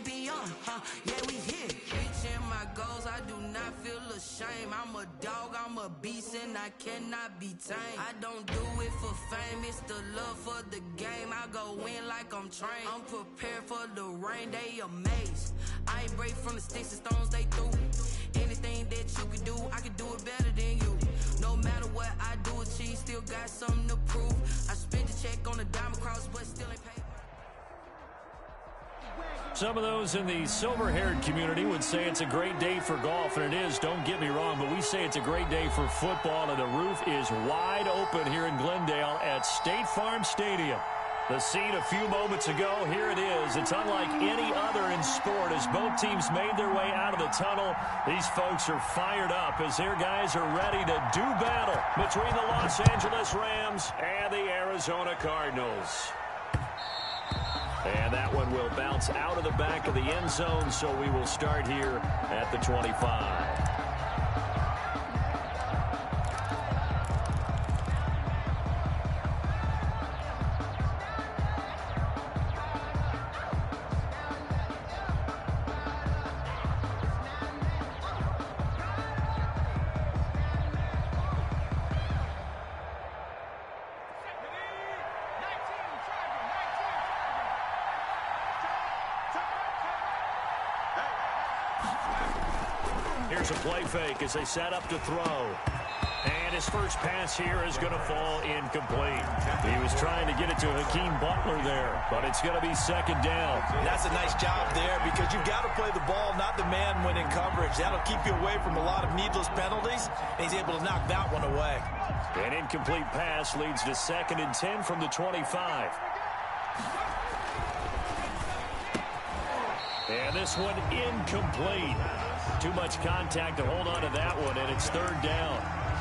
champion, yeah, we here. Reaching my goals, I do not feel ashamed. I'm a dog, I'm a beast, and I cannot be tamed. I don't do it for fame, it's the love for the game. I go in like I'm trained. I'm prepared for the rain, they amazed. I ain't break from the sticks and stones they threw. Anything that you can do, I can do it better than you. No matter what I do, achieve, still got something to prove. I spent the check on the diamond cross, but still ain't paid. Some of those in the silver-haired community would say it's a great day for golf, and it is, don't get me wrong, but we say it's a great day for football, and the roof is wide open here in Glendale at State Farm Stadium. The scene a few moments ago, here it is. It's unlike any other in sport as both teams made their way out of the tunnel. These folks are fired up as their guys are ready to do battle between the Los Angeles Rams and the Arizona Cardinals. And that one will bounce out of the back of the end zone, so we will start here at the 25. Here's a play fake as they set up to throw. And his first pass here is going to fall incomplete. He was trying to get it to Hakeem Butler there, but it's going to be second down. That's a nice job there because you've got to play the ball, not the man when in coverage. That'll keep you away from a lot of needless penalties, and he's able to knock that one away. An incomplete pass leads to 2nd and 10 from the 25. And this one incomplete. Too much contact to hold on to that one, and it's 3rd down.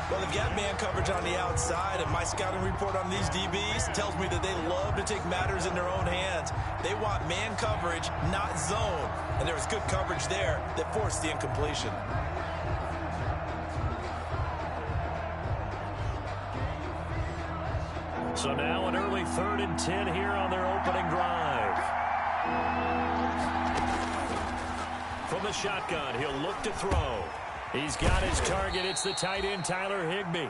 Well, they've got man coverage on the outside, and my scouting report on these DBs tells me that they love to take matters in their own hands. They want man coverage, not zone. And there was good coverage there that forced the incompletion. So now an early 3rd and 10 here on their opening drive. From the shotgun, he'll look to throw. He's got his target. It's the tight end, Tyler Higbee.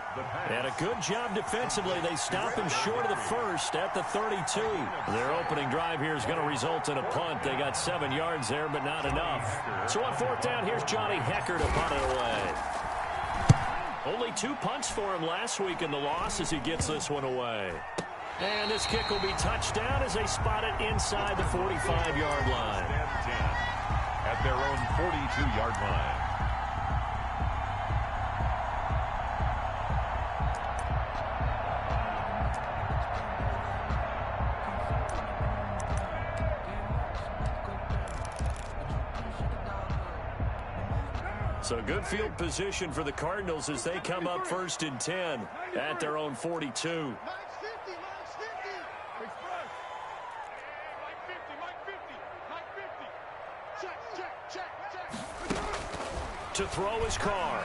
And a good job defensively. They stop him short of the first at the 32. Their opening drive here is going to result in a punt. They got 7 yards there, but not enough. So on 4th down, here's Johnny Hekker to punt it away. Only 2 punts for him last week in the loss as he gets this one away. And this kick will be touchdown as they spot it inside the 45-yard line. At their own 42-yard line. So good field position for the Cardinals as they come up 1st and 10 at their own 42. To throw his car.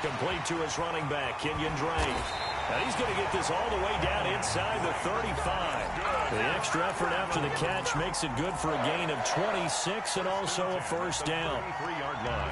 Complete to his running back, Kenyon Drake. And he's going to get this all the way down inside the 35. The extra effort after the catch makes it good for a gain of 26 and also a 1st down. 3-yard line.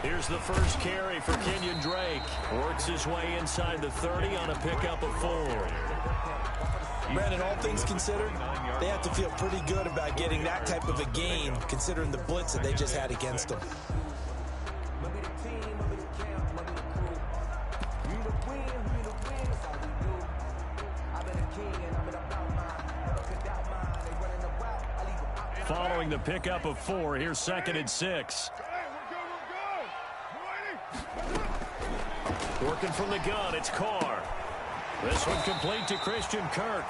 Here's the first carry for Kenyon Drake. Works his way inside the 30 on a pickup of 4. Brandon, all things considered, they have to feel pretty good about getting that type of a gain, considering the blitz that they just had against them. Following the pickup of 4, here's 2nd and 6. Working from the gun, it's Carr. This one complete to Christian Kirk.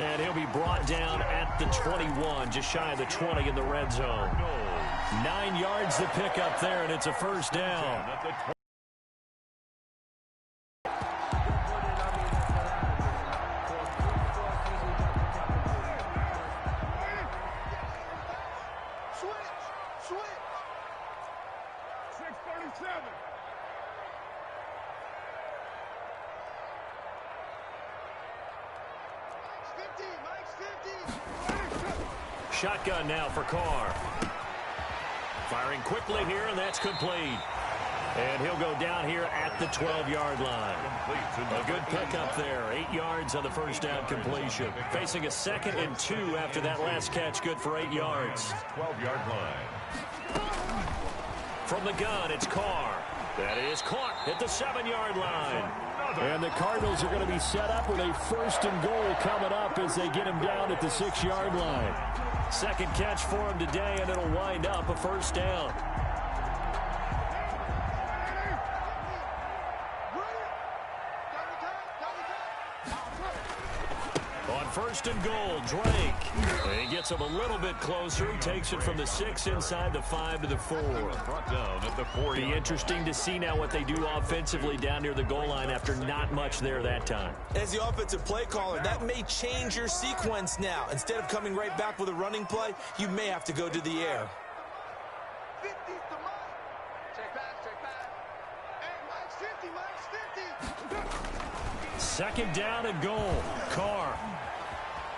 And he'll be brought down at the 21, just shy of the 20 in the red zone. 9 yards to pick up there, and it's a 1st down. 637. Shotgun now for Carr. Firing quickly here, and that's complete. And he'll go down here at the 12-yard line. A good pickup there. 8 yards on the first down completion. Facing a 2nd and 2 after that last catch. Good for 8 yards. 12-yard line. From the gun, it's Carr. That is caught at the 7-yard line. And the Cardinals are going to be set up with a 1st and goal coming up as they get him down at the 6-yard line. Second catch for him today, and it'll wind up a 1st down. On 1st and goal, Drake. He gets him a little bit closer. He takes it from the 6 inside the 5 to the 4. Brought down at the 4. Be interesting to see now what they do offensively down near the goal line after not much there that time. As the offensive play caller, that may change your sequence now. Instead of coming right back with a running play, you may have to go to the air. 50's to Mike. Check back. Hey, Mike's 50. 2nd down and goal. Carr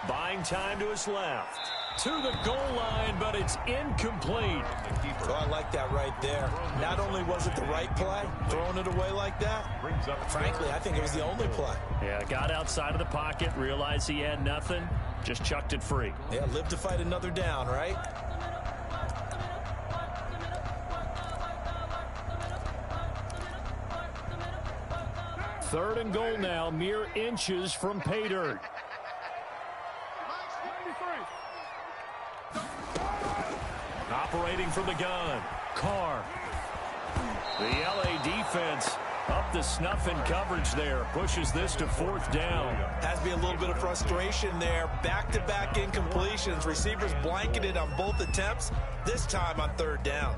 buying time to his left. To the goal line, but it's incomplete. Oh, I like that right there. Not only was it the right play, throwing it away like that, frankly, I think it was the only play. Yeah, got outside of the pocket, realized he had nothing, just chucked it free. Yeah, live to fight another down, right? Third and goal now, mere inches from pay dirt. Operating from the gun, Carr. The LA defense up the snuff in coverage there. Pushes this to 4th down. Has to be a little bit of frustration there. Back-to-back incompletions. Receivers blanketed on both attempts, this time on 3rd down.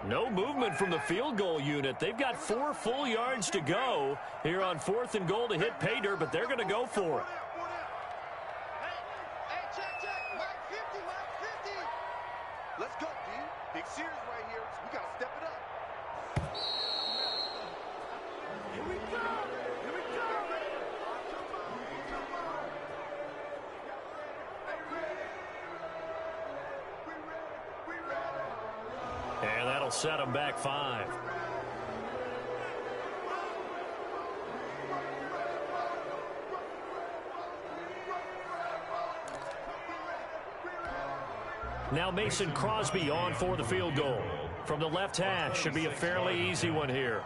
No movement from the field goal unit. They've got 4 full yards to go here on 4th and goal to hit pay dirt, but they're going to go for it. Hey, check. Mike 50. Let's go, D. Big series right here. We got to step it up. Here we go. And that'll set them back 5. Now Mason Crosby on for the field goal. From the left hash, should be a fairly easy one here.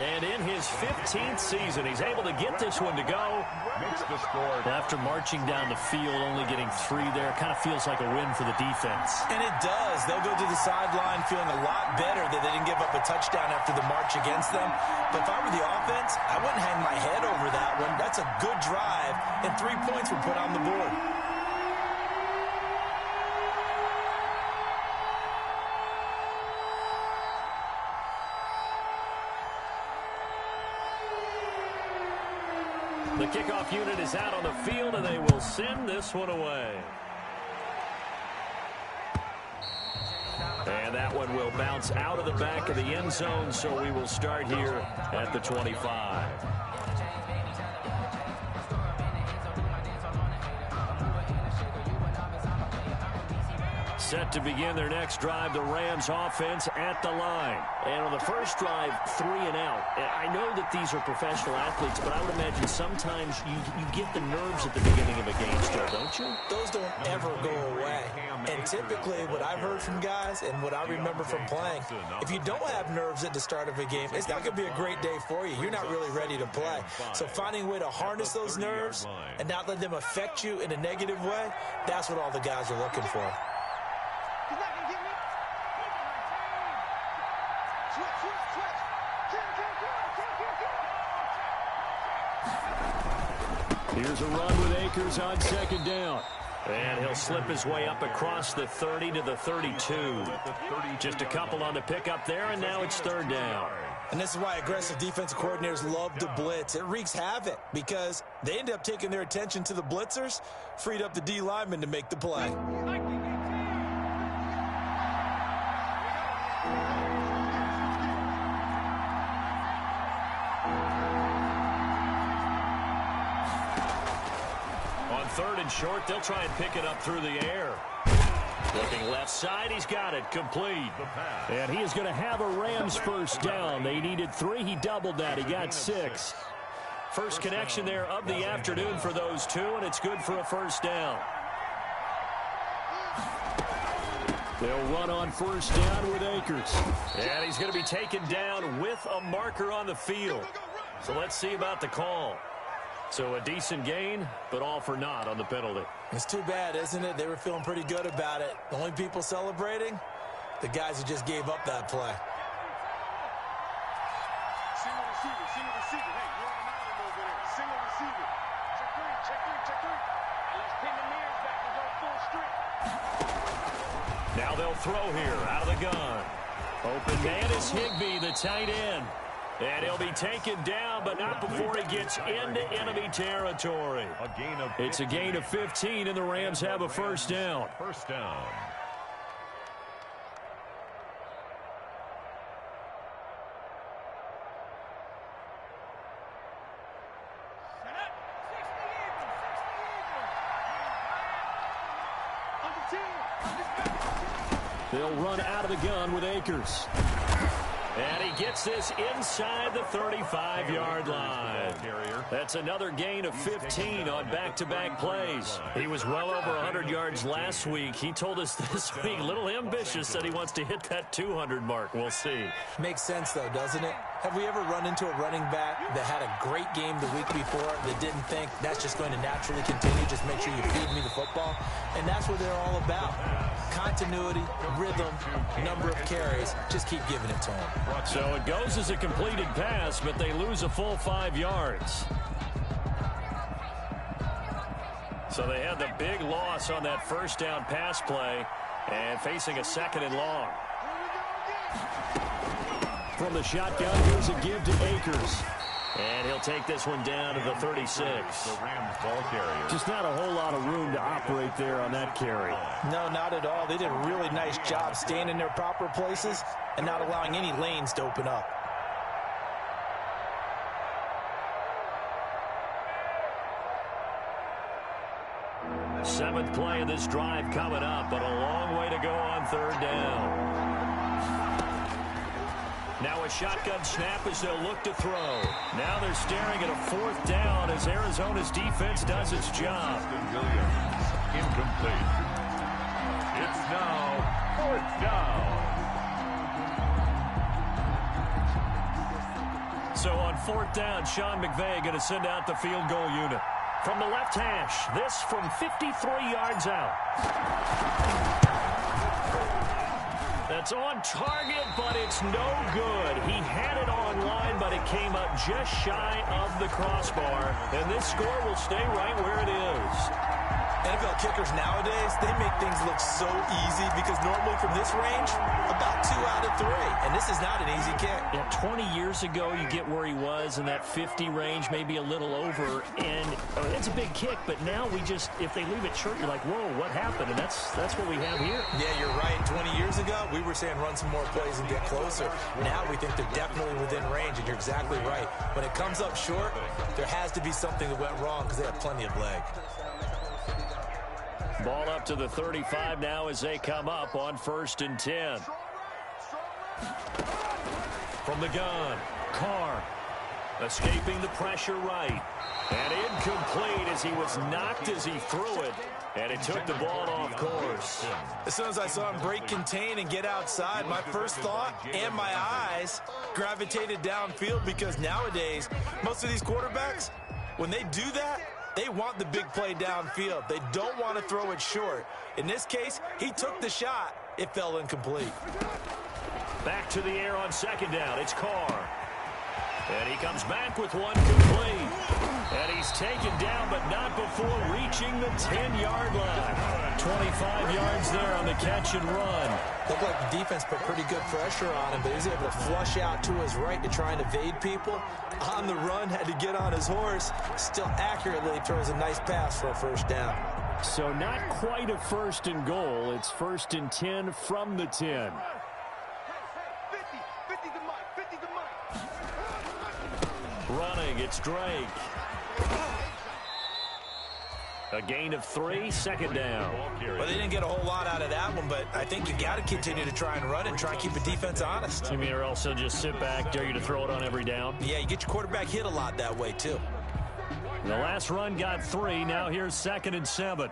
And in his 15th season, he's able to get this one to go. Makes the score. After marching down the field, only getting 3 there, kind of feels like a win for the defense. And it does. They'll go to the sideline feeling a lot better that they didn't give up a touchdown after the march against them. But if I were the offense, I wouldn't hang my head over that one. That's a good drive, and 3 points were put on the board. The kickoff unit is out on the field, and they will send this one away. And that one will bounce out of the back of the end zone, so we will start here at the 25. set to begin their next drive. The Rams offense at the line. And on the first drive, 3 and out. I know that these are professional athletes, but I would imagine sometimes you get the nerves at the beginning of a game still, don't you? Those don't ever go away. And typically what I've heard from guys and what I remember from playing, if you don't have nerves at the start of a game, it's not going to be a great day for you. You're not really ready to play. So finding a way to harness those nerves and not let them affect you in a negative way, that's what all the guys are looking for. Here's a run with Akers on second down. And he'll slip his way up across the 30 to the 32. Just a couple on the pickup there, and now it's third down. And this is why aggressive defensive coordinators love to blitz. It wreaks havoc because they end up taking their attention to the blitzers, freed up the D lineman to make the play. On third and short, they'll try and pick it up through the air. Looking left side, he's got it, complete. And he is going to have a Rams first down. They needed 3, he doubled that, he got 6. First connection there of the afternoon for those two, and it's good for a first down. They'll run on first down with Akers. And he's going to be taken down with a marker on the field. So let's see about the call. So a decent gain, but all for naught on the penalty. It's too bad, isn't it? They were feeling pretty good about it. The only people celebrating, the guys who just gave up that play. Single receiver, single receiver. Hey, you're on an island over there. Single receiver. Check three, check three, check three. And let's pin the mirrors back and go full strength. Now they'll throw here out of the gun. Open man is Higbee, the tight end. And he'll be taken down, but not before he gets into enemy territory. It's a gain of 15, and the Rams have a first down. First down. They'll run out of the gun with Akers. And he gets this inside the 35-yard line. That's another gain of 15 on back-to-back plays. He was well over 100 yards last week. He told us this week, a little ambitious, that he wants to hit that 200 mark. We'll see. Makes sense, though, doesn't it? Have we ever run into a running back that had a great game the week before that didn't think that's just going to naturally continue? Just make sure you feed me the football. And that's what they're all about. Continuity, rhythm, number of carries. Just keep giving it to them. So it goes as a completed pass, but they lose a full 5 yards. So they had the big loss on that first down pass play and facing a second and long. From the shotgun, here's a give to Akers. And he'll take this one down to the 36. The Rams ball carrier. Just not a whole lot of room to operate there on that carry. No, not at all. They did a really nice job staying in their proper places and not allowing any lanes to open up. Seventh play of this drive coming up, but a long way to go on third down. Now a shotgun snap as they'll look to throw. Now they're staring at a fourth down as Arizona's defense does its job. Williams, incomplete. It's now fourth down. So on fourth down, Sean McVay going to send out the field goal unit. From the left hash, this from 53 yards out. That's on target, but it's no good. He had it on line, but it came up just shy of the crossbar. And this score will stay right where it is. NFL kickers nowadays, they make things look so easy because normally from this range, about 2 out of 3. And this is not an easy kick. Yeah, 20 years ago, you get where he was in that 50 range, maybe a little over. And it's a big kick, but now we just, if they leave it short, you're like, whoa, what happened? And that's what we have here. Yeah, you're right. 20 years ago, we were saying run some more plays and get closer. Now we think they're definitely within range, and you're exactly right. When it comes up short, there has to be something that went wrong because they have plenty of leg. Ball up to the 35 now as they come up on 1st and 10. From the gun, Carr escaping the pressure right. And incomplete as he was knocked as he threw it. And it took the ball off course. As soon as I saw him break contain and get outside, my first thought and my eyes gravitated downfield, because nowadays, most of these quarterbacks, when they do that, they want the big play downfield. They don't want to throw it short. In this case, he took the shot. It fell incomplete. Back to the air on 2nd down. It's Carr. And he comes back with one complete. And he's taken down, but not before reaching the 10-yard line. 25 yards there on the catch and run. Looked like the defense put pretty good pressure on him, but he was able to flush out to his right to try and evade people. On the run, had to get on his horse. Still accurately throws a nice pass for a 1st down. So not quite a 1st and goal. It's 1st and 10 from the 10. Running, it's Drake. A gain of 3, 2nd down. Well, they didn't get a whole lot out of that one, but I think you got to continue to try and run it, try and keep the defense honest. You mean, or else they'll just sit back, dare you to throw it on every down? Yeah, you get your quarterback hit a lot that way, too. The last run got 3. Now here's 2nd and 7.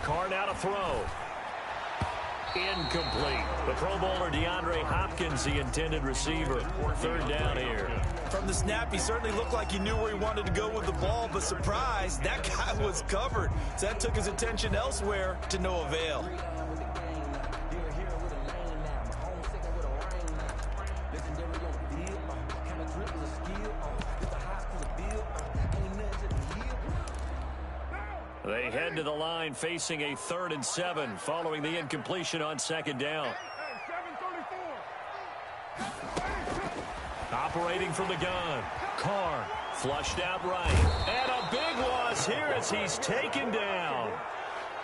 Carr now to throw. Incomplete. The Pro Bowler DeAndre Hopkins, the intended receiver. 3rd down here. From the snap, he certainly looked like he knew where he wanted to go with the ball, but surprise, that guy was covered. So that took his attention elsewhere to no avail. They head to the line facing a 3rd and 7 following the incompletion on 2nd down. Operating from the gun, Carr flushed out right. And a big loss here as he's taken down.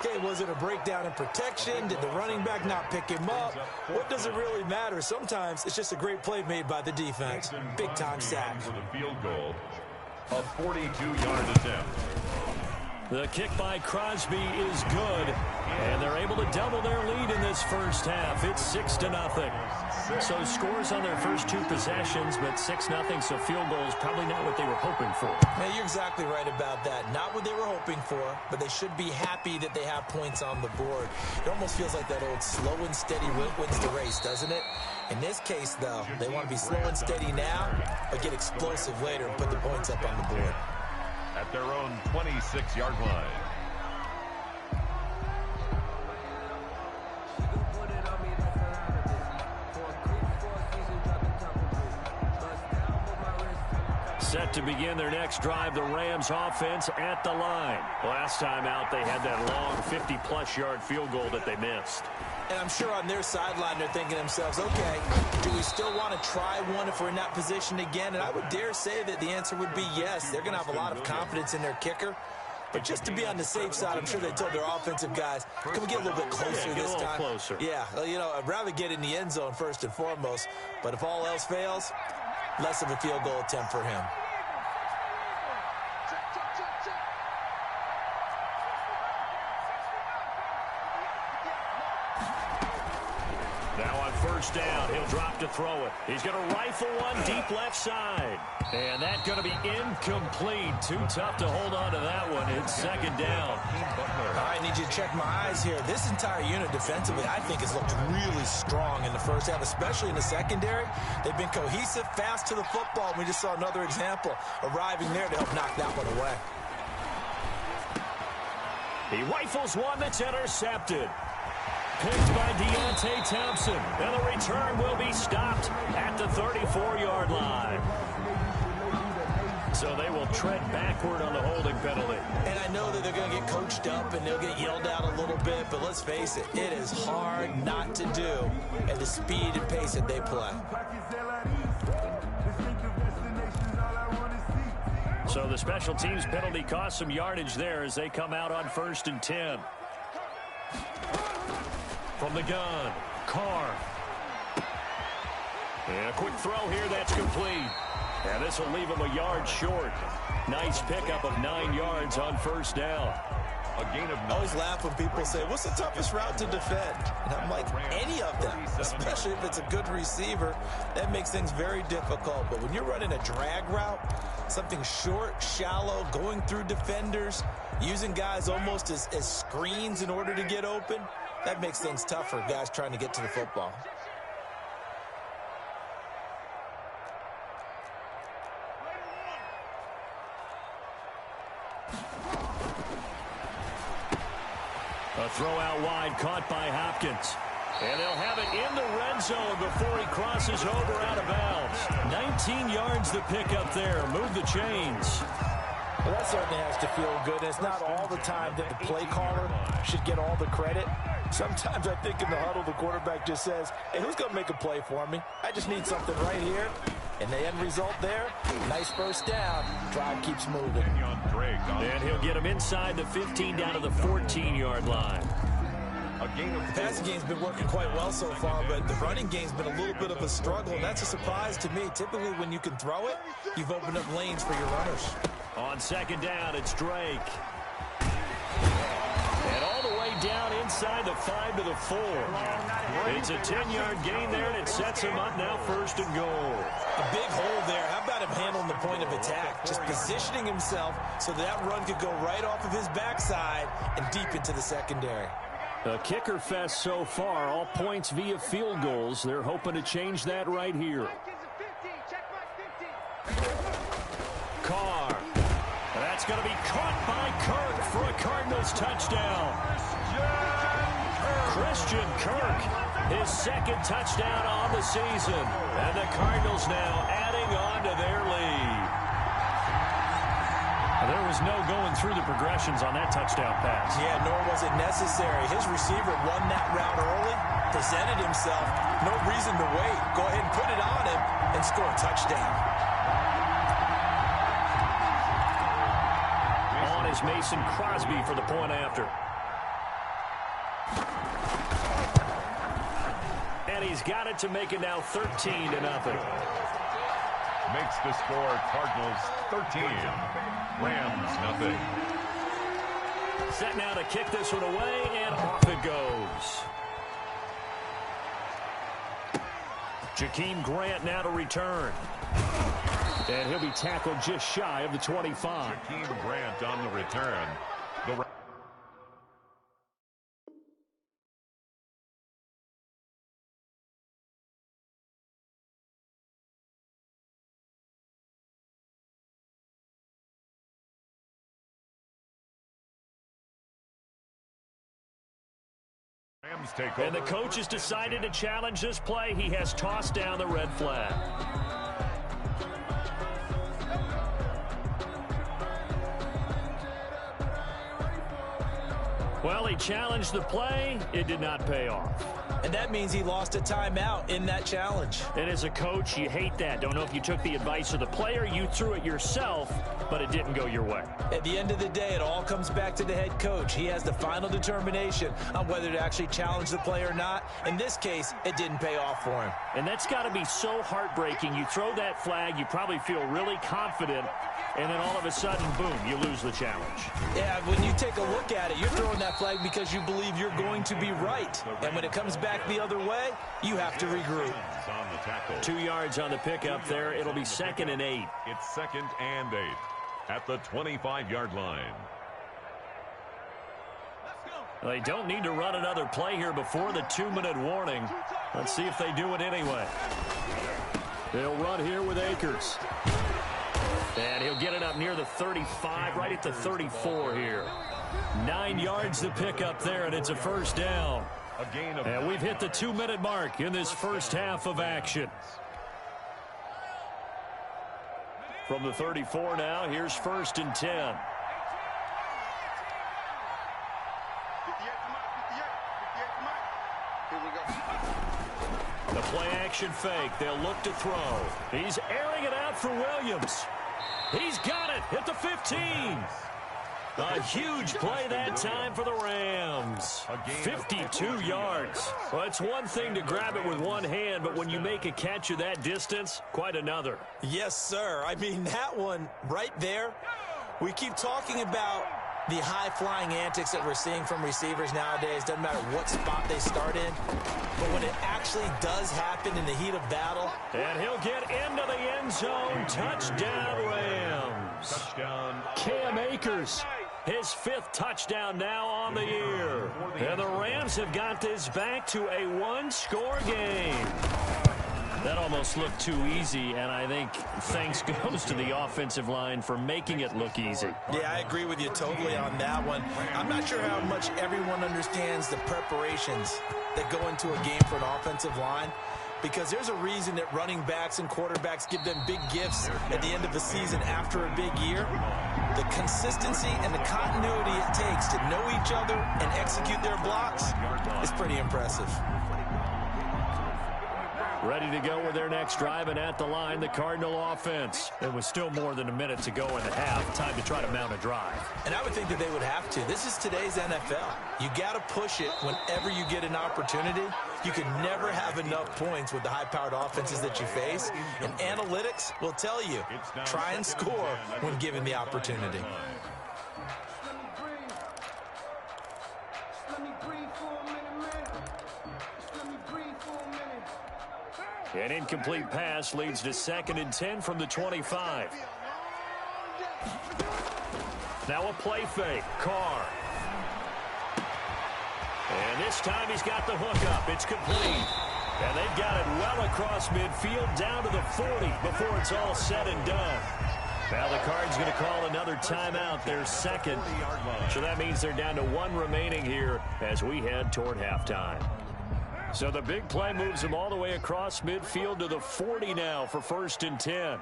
Okay, was it a breakdown in protection? Did the running back not pick him up? What does it really matter? Sometimes it's just a great play made by the defense. Big-time sack. For the field goal, a 42-yard attempt. The kick by Crosby is good, and they're able to double their lead in this 1st half. It's 6-0. So scores on their first 2 possessions, but 6-0, so field goal is probably not what they were hoping for. Yeah, you're exactly right about that. Not what they were hoping for, but they should be happy that they have points on the board. It almost feels like that old slow and steady wins the race, doesn't it? In this case, though, they want to be slow and steady now, but get explosive later and put the points up on the board. At their own 26-yard line. Set to begin their next drive, the Rams offense at the line. Last time out, they had that long 50-plus yard field goal that they missed. And I'm sure on their sideline, they're thinking to themselves, okay, do we still want to try one if we're in that position again? And I would dare say that the answer would be yes. They're going to have a lot of confidence in their kicker. But just to be on the safe side, I'm sure they told their offensive guys, can we get a little bit closer this time? Closer. Yeah, you know, I'd rather get in the end zone first and foremost. But if all else fails, less of a field goal attempt for him. Now on 1st down, he'll drop to throw it. He's going to rifle one deep left side. And that's going to be incomplete. Too tough to hold on to that one. It's 2nd down. I need you to check my eyes here. This entire unit defensively, I think, has looked really strong in the 1st half, especially in the secondary. They've been cohesive, fast to the football. We just saw another example arriving there to help knock that one away. He rifles one that's intercepted. Picked by Deontay Thompson. And the return will be stopped at the 34-yard line. So they will tread backward on the holding penalty. And I know that they're going to get coached up and they'll get yelled at a little bit, but let's face it, it is hard not to do at the speed and pace that they play. So the special teams penalty cost some yardage there as they come out on 1st and 10. From the gun, Carr. And a quick throw here, that's complete. And this will leave him a yard short. Nice pickup of 9 yards on 1st down. A gain of 9. I always laugh when people say, what's the toughest route to defend? And I'm like, any of them, especially if it's a good receiver. That makes things very difficult. But when you're running a drag route, something short, shallow, going through defenders, using guys almost as screens in order to get open, that makes things tough for guys trying to get to the football. A throw out wide, caught by Hopkins. And they'll have it in the red zone before he crosses over out of bounds. 19 yards to pick up there. Move the chains. Well, that certainly has to feel good. It's not all the time that the play caller should get all the credit. Sometimes I think in the huddle, the quarterback just says, hey, who's going to make a play for me? I just need something right here. And the end result there, nice first down. Drive keeps moving. And he'll get him inside the 15 down to the 14-yard line. The passing game's been working quite well so far, but the running game's been a little bit of a struggle, and that's a surprise to me. Typically, when you can throw it, you've opened up lanes for your runners. On 2nd down, it's Drake. And all the way down inside the 5 to the 4. It's a 10-yard gain there, and it sets him up now 1st and goal. A big hole there. How about him handling the point of attack? Just positioning himself so that run could go right off of his backside and deep into the secondary. A kicker fest so far, all points via field goals. They're hoping to change that right here. Carr. That's going to be caught by Kirk for a Cardinals touchdown. Christian Kirk, his 2nd touchdown on the season. And the Cardinals now adding on to their lead. There was no going through the progressions on that touchdown pass. Yeah, nor was it necessary. His receiver won that route early, presented himself. No reason to wait. Go ahead and put it on him and score a touchdown. On is Mason Crosby for the point after. And he's got it to make it now 13-0. Makes the score Cardinals 13. Rams nothing. Set now to kick this one away, and off it goes. Jakeem Grant now to return. And he'll be tackled just shy of the 25. Jakeem Grant on the return. And the coach has decided to challenge this play. He has tossed down the red flag. Well, he challenged the play. It did not pay off. And that means he lost a timeout in that challenge. And as a coach, you hate that. Don't know if you took the advice of the player, you threw it yourself, but it didn't go your way. At the end of the day, it all comes back to the head coach. He has the final determination on whether to actually challenge the play or not. In this case, it didn't pay off for him. And that's got to be so heartbreaking. You throw that flag, you probably feel really confident, and then all of a sudden, boom, you lose the challenge. Yeah, when you take a look at it, you're throwing that flag because you believe you're going to be right. And when it comes back the other way, you have to regroup. 2 yards on the pickup there. It'll be 2nd and 8. It's 2nd and 8 at the 25-yard line. They don't need to run another play here before the 2-minute warning. Let's see if they do it anyway. They'll run here with Akers. And he'll get it up near the 35, right at the 34 here. 9 yards to pick up there, and it's a 1st down. And we've hit the 2-minute mark in this first half of action. From the 34 now, here's 1st and 10. The play action fake. They'll look to throw. He's airing it out for Williams. He's got it at the 15. A huge play that time for the Rams. 52 yards. Well, it's one thing to grab it with one hand, but when you make a catch of that distance, quite another. Yes, sir. I mean, that one right there, we keep talking about the high-flying antics that we're seeing from receivers nowadays. Doesn't matter what spot they start in. But when it actually does happen in the heat of battle. And he'll get into the end zone. Touchdown, Rams. Touchdown. Cam Akers, his 5th touchdown now on the year. And the Rams have got this back to a one-score game. That almost looked too easy, and I think thanks goes to the offensive line for making it look easy. Yeah, I agree with you totally on that one. I'm not sure how much everyone understands the preparations that go into a game for an offensive line, because there's a reason that running backs and quarterbacks give them big gifts at the end of the season after a big year. The consistency and the continuity it takes to know each other and execute their blocks is pretty impressive. Ready to go with their next drive, and at the line, the Cardinal offense. It was still more than a minute to go in the half. Time to try to mount a drive. And I would think that they would have to. This is today's NFL. You got to push it whenever you get an opportunity. You can never have enough points with the high-powered offenses that you face. And analytics will tell you, try and score when given the opportunity. An incomplete pass leads to 2nd and 10 from the 25. Now a play fake. Carr. And this time he's got the hook up. It's complete. And they've got it well across midfield down to the 40 before it's all said and done. Now the Cards going to call another timeout, their 2nd. So that means they're down to 1 remaining here as we head toward halftime. So the big play moves them all the way across midfield to the 40 now for 1st and 10.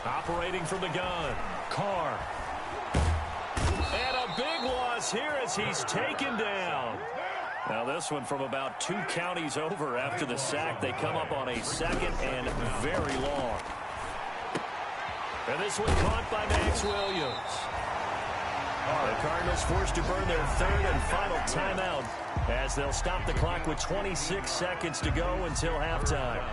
Operating from the gun, Carr. And a big loss here as he's taken down. Now this one from about 2 counties over after the sack. They come up on a 2nd and very long. And this one caught by Max Williams. The Cardinals forced to burn their 3rd and final timeout as they'll stop the clock with 26 seconds to go until halftime.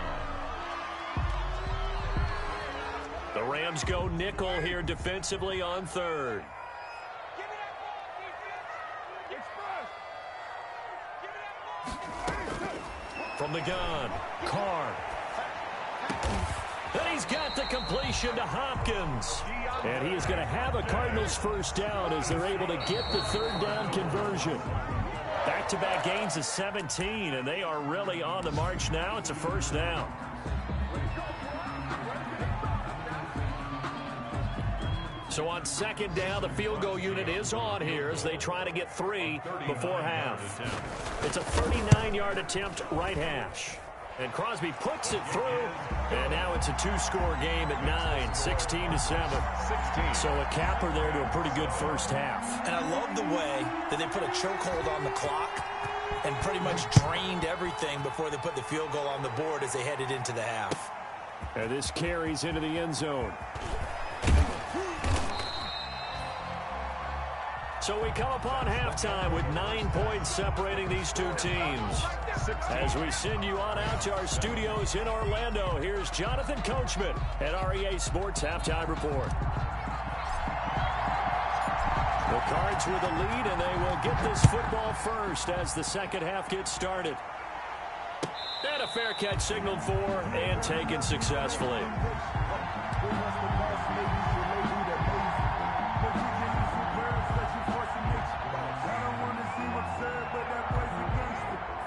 The Rams go nickel here defensively on 3rd. From the gun, Carr. And he's got the completion to Hopkins. And he is going to have a Cardinals 1st down as they're able to get the 3rd down conversion. Back-to-back gains of 17, and they are really on the march now. It's a 1st down. So on 2nd down, the field goal unit is on here as they try to get 3 before half. It's a 39-yard attempt right hash. And Crosby puts it through, and now it's a 2-score game at 9, 16-7. So a capper there to a pretty good 1st half. And I love the way that they put a chokehold on the clock and pretty much drained everything before they put the field goal on the board as they headed into the half. And this carries into the end zone. So we come upon halftime with 9 points separating these 2 teams. As we send you on out to our studios in Orlando, here's Jonathan Coachman at REA Sports Halftime Report. The Cards with the lead, and they will get this football first as the 2nd half gets started. And a fair catch signaled for and taken successfully.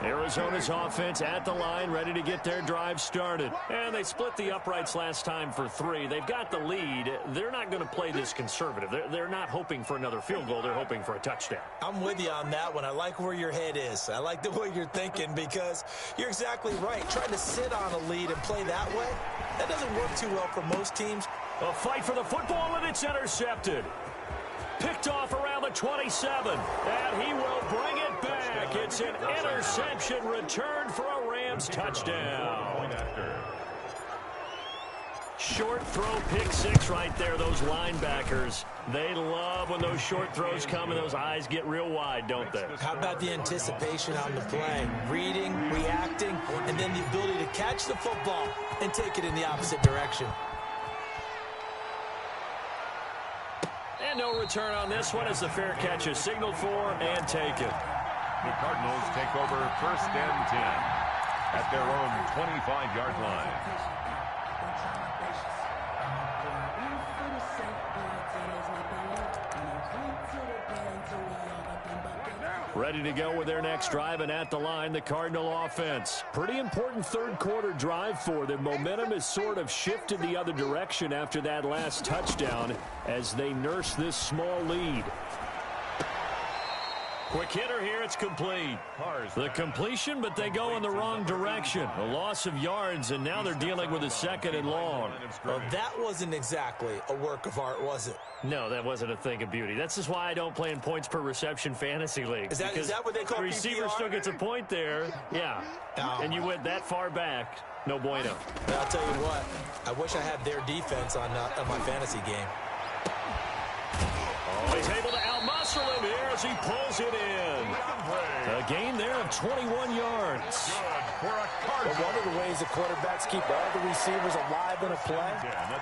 Arizona's offense at the line, ready to get their drive started. And they split the uprights last time for 3. They've got the lead. They're not going to play this conservative. They're not hoping for another field goal. They're hoping for a touchdown. I'm with you on that one. I like where your head is. I like the way you're thinking because you're exactly right. Trying to sit on a lead and play that way, that doesn't work too well for most teams. A fight for the football, and it's intercepted. Picked off around the 27, and he will bring it back. It's an interception returned for a Rams Rams touchdown. Point after. Short throw, pick six right there, those linebackers. They love when those short throws come and those eyes get real wide, don't they? How about the anticipation on the play? Reading, reacting, and then the ability to catch the football and take it in the opposite direction. And no return on this one as the fair catch is signaled for and taken. The Cardinals take over 1st and 10 at their own 25-yard line. Ready to go with their next drive, and at the line, the Cardinal offense. Pretty important third-quarter drive for them. Momentum has sort of shifted the other direction after that last touchdown as they nurse this small lead. Quick hitter here, it's complete. The completion, but they go in the wrong direction. A loss of yards, and now they're dealing with a 2nd and long. Well, that wasn't exactly a work of art, was it? No, that wasn't a thing of beauty. That's just why I don't play in points per reception fantasy leagues. Is that what they call the receiver PPR? still gets a point there. Yeah. Oh. And you went that far back. No bueno. But I'll tell you what, I wish I had their defense on my fantasy game. Oh, he's able to out-muscle him here as he pulls it in. A gain there of 21 yards. But one of the ways the quarterbacks keep all the receivers alive in a play,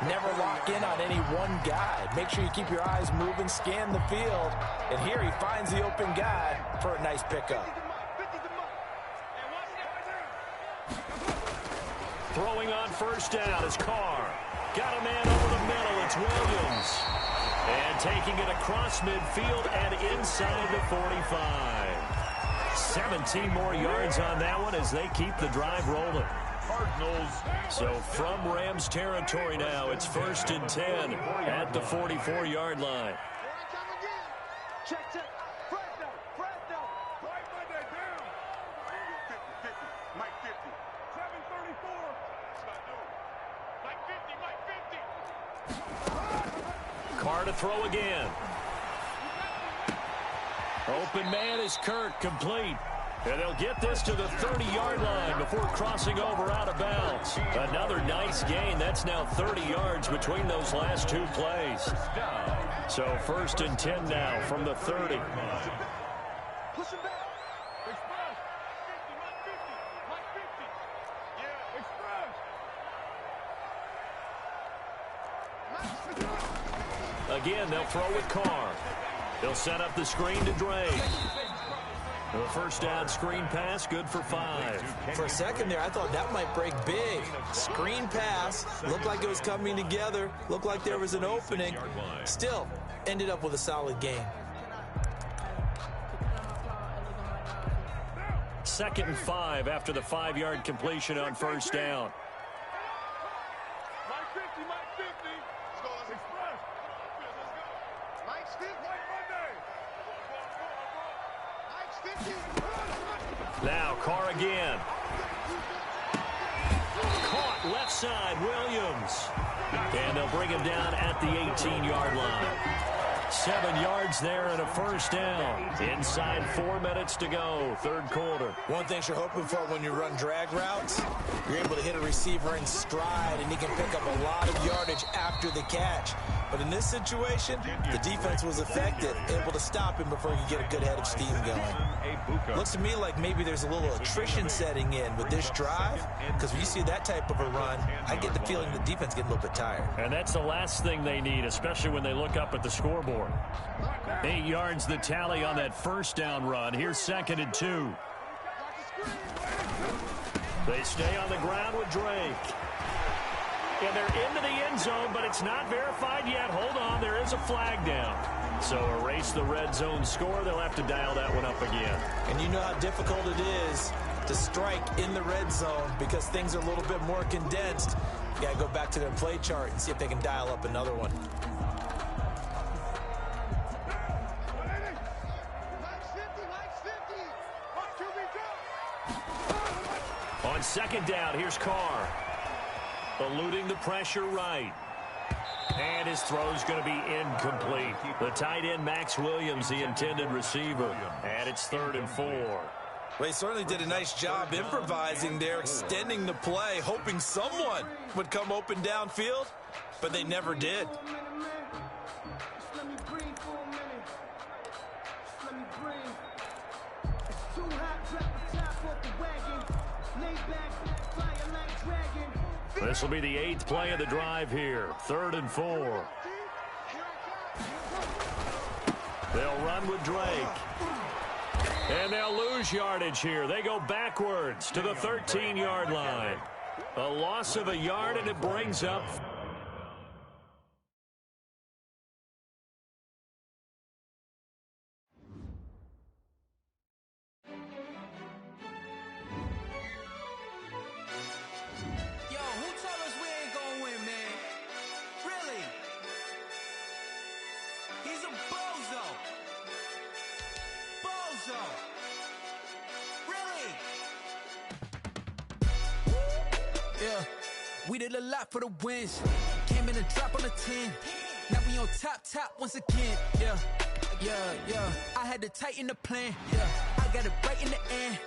never lock in on any one guy. Make sure you keep your eyes moving, scan the field, and here he finds the open guy for a nice pickup. Throwing on 1st down is Carr. Got a man over the middle. It's Williams. And taking it across midfield and inside the 45. 17 more yards on that one as they keep the drive rolling. Cardinals. So from Rams territory now, it's 1st and 10 at the 44-yard line. Check. Fresno. Right Monday down. 50. Mike 50. 734. That's not doing. Mike 50. Carr to throw again. Open man is Kirk, complete. And they'll get this to the 30-yard line before crossing over out of bounds. Another nice gain. That's now 30 yards between those last two plays. So 1st and 10 now from the 30. Push him back. Express. 50. Mike 50. Yeah, express. Again, they'll throw with Carr. They'll set up the screen to Drake. The 1st down screen pass, good for 5. For a second there, I thought that might break big. Screen pass, looked like it was coming together, looked like there was an opening. Still, ended up with a solid gain. 2nd and 5 after the 5-yard completion on 1st down. Mike 50. Let's go. Express. Mike's 50. Right Monday. Mike's 50. Now Carr again. Caught left side, Williams. And they'll bring him down at the 18-yard line. 7 yards there and a 1st down. Inside 4 minutes to go, 3rd quarter. One thing you're hoping for when you run drag routes, you're able to hit a receiver in stride, and he can pick up a lot of yardage after the catch. But in this situation, the defense was effective, able to stop him before he could get a good head of steam going. Looks to me like maybe there's a little attrition setting in with this drive, because when you see that type of a run, I get the feeling the defense gets a little bit tired. And that's the last thing they need, especially when they look up at the scoreboard. 8 yards the tally on that 1st down run. Here's 2nd and 2. They stay on the ground with Drake. And they're into the end zone, but it's not verified yet. Hold on, there is a flag down. So erase the red zone score. They'll have to dial that one up again. And you know how difficult it is to strike in the red zone because things are a little bit more condensed. You got to go back to their play chart and see if they can dial up another one. On 2nd down, here's Carr. Eluding the pressure right. And his throw's going to be incomplete. The tight end, Max Williams, the intended receiver. And it's 3rd and 4. Well, he certainly did a nice job improvising there, extending the play, hoping someone would come open downfield, but they never did. This will be the 8th play of the drive here. 3rd and 4. They'll run with Drake. And they'll lose yardage here. They go backwards to the 13-yard line. A loss of a yard, and it brings up... We did a lot for the wins. Came in a drop on the 10. Now we on top once again. Yeah. I had to tighten the plan. Yeah. I got it right in the end.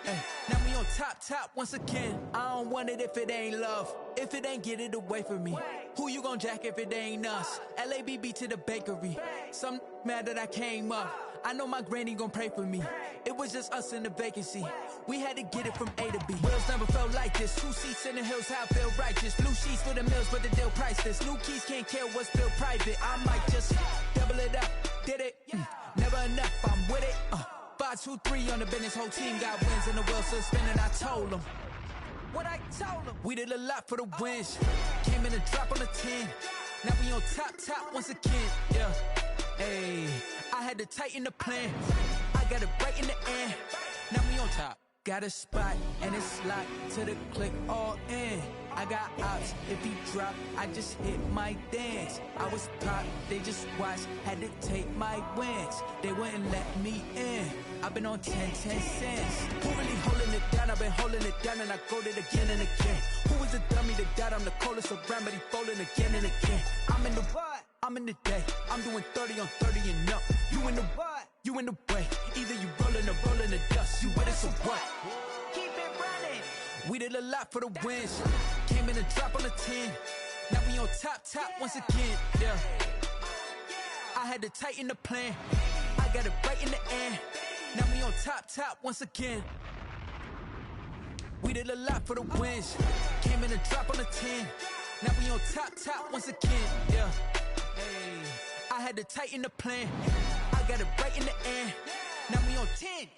Now we on top once again. I don't want it if it ain't love. If it ain't, get it away from me. Who you gon' jack if it ain't us? LABB to the bakery. Some mad that I came up. I know my granny gon' pray for me. It was just us in the vacancy. We had to get it from A to B. Wheels never felt like this. 2 seats in the hills, how I feel righteous. Blue sheets for the mills, but the deal priceless. New keys can't care what's still private. I might just double it up. Did it? Never enough, I'm with it. 5, 2, 3 on the business. Whole team got wins and the wheels still spinning. I told them what I told them. We did a lot for the wins. Came in a drop on the 10. Now we on top once again. Yeah. Hey, I had to tighten the plan. I got it right in the end. Now we on top. Got a spot and it's locked to the click all in. I got ops, if he drop, I just hit my dance. I was top, they just watched, had to take my wins. They wouldn't let me in. I've been on 10 cents. Who really holding it down? I've been holding it down and I go it again and again. Who was the dummy that died? I'm the coldest around, but he folding again and again. I'm in the what? I'm in the day. I'm doing 30 on 30 and up. You in the what? You in the way. Either you rolling or rolling the dust. You with it, so what? Keep it running. We did a lot for the wins. Came in a drop on the 10. Now we on top once again. Yeah. I had to tighten the plan. I got it right in the end. Now we on top once again. We did a lot for the wins. Came in a drop on the 10. Now we on top once again. Yeah. Hey, I had to tighten the plan. I got it right in the end. Now we on 10.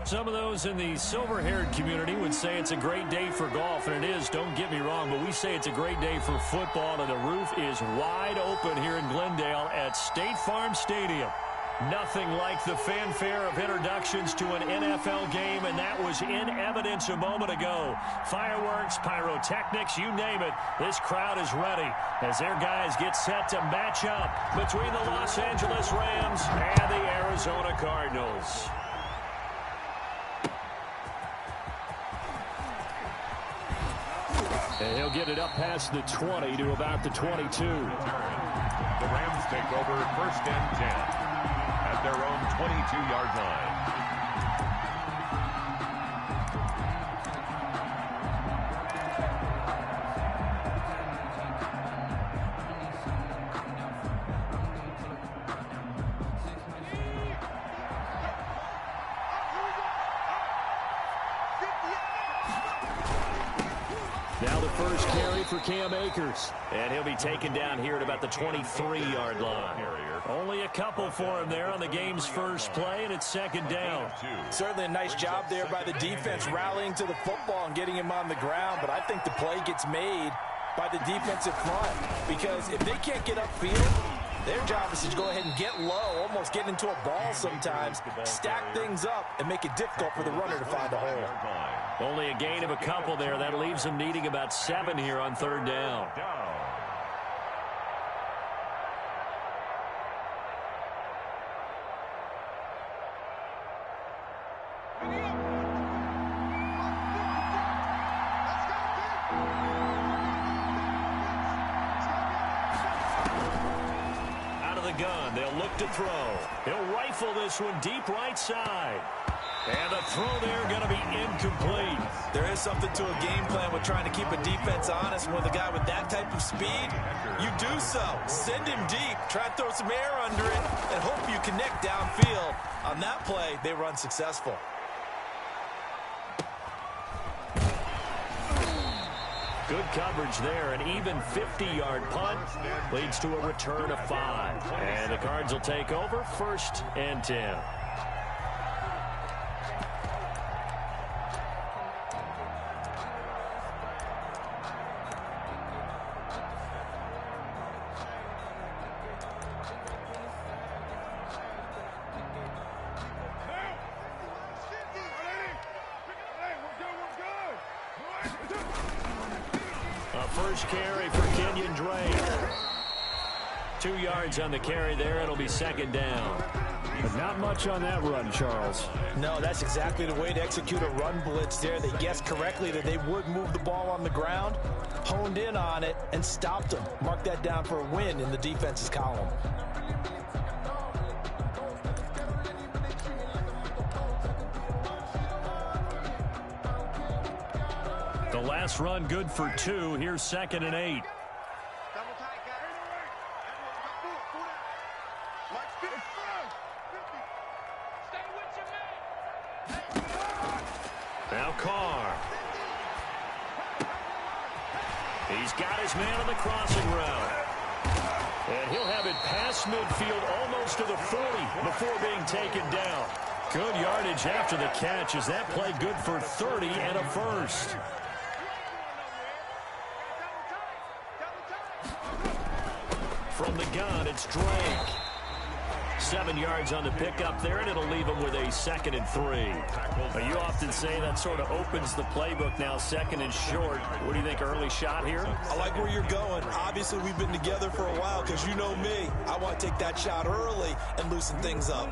Some of those in the silver-haired community would say it's a great day for golf, and it is, don't get me wrong, but we say it's a great day for football, and the roof is wide open here in Glendale at State Farm Stadium. Nothing like the fanfare of introductions to an NFL game, and that was in evidence a moment ago. Fireworks, pyrotechnics, you name it. This crowd is ready as their guys get set to match up between the Los Angeles Rams and the Arizona Cardinals. And he'll get it up past the 20 to about the 22. The Rams take over 1st and 10 at their own 22-yard line. Now the first carry for Cam Akers. And he'll be taken down here at about the 23-yard line. Only a couple for him there on the game's first play, and it's 2nd down. Certainly a nice job there by the defense rallying to the football and getting him on the ground, but I think the play gets made by the defensive front because if they can't get upfield, their job is to go ahead and get low, almost get into a ball sometimes, stack things up, and make it difficult for the runner to find a hole. Only a gain of a couple there. That leaves them needing about 7 here on third down. Out of the gun, they'll look to throw. He'll rifle this one deep right side. And the throw there going to be incomplete. There is something to a game plan with trying to keep a defense honest. With a guy with that type of speed, you do so. Send him deep. Try to throw some air under it and hope you connect downfield. On that play, they were unsuccessful. Good coverage there. An even 50-yard punt leads to a return of 5. And the Cards will take over 1st and 10. First carry for Kenyon Drake. 2 yards on the carry there. It'll be 2nd down. But not much on that run, Charles. No, that's exactly the way to execute a run blitz there. They guessed correctly that they would move the ball on the ground, honed in on it, and stopped them. Mark that down for a win in the defense's column. The last run good for 2. Here's 2nd and 8. Now Carr. He's got his man on the crossing route. And he'll have it past midfield almost to the 40 before being taken down. Good yardage after the catch. Is that play good for 30 and a first? From the gun, it's Drake. 7 yards on the pickup there, and it'll leave him with a 2nd and 3. Now, you often say that sort of opens the playbook now, 2nd and short. What do you think, early shot here? I like where you're going. Obviously, we've been together for a while because you know me. I want to take that shot early and loosen things up.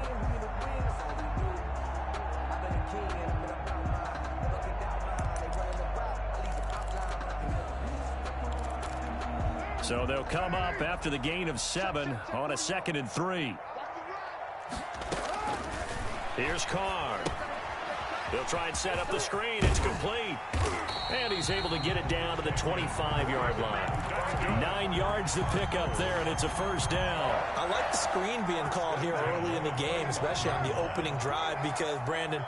So they'll come up after the gain of 7 on a 2nd and 3. Here's Carr. They'll try and set up the screen. It's complete. And he's able to get it down to the 25-yard line. 9 yards to pick up there, and it's a first down. I like the screen being called here early in the game, especially on the opening drive, because, Brandon,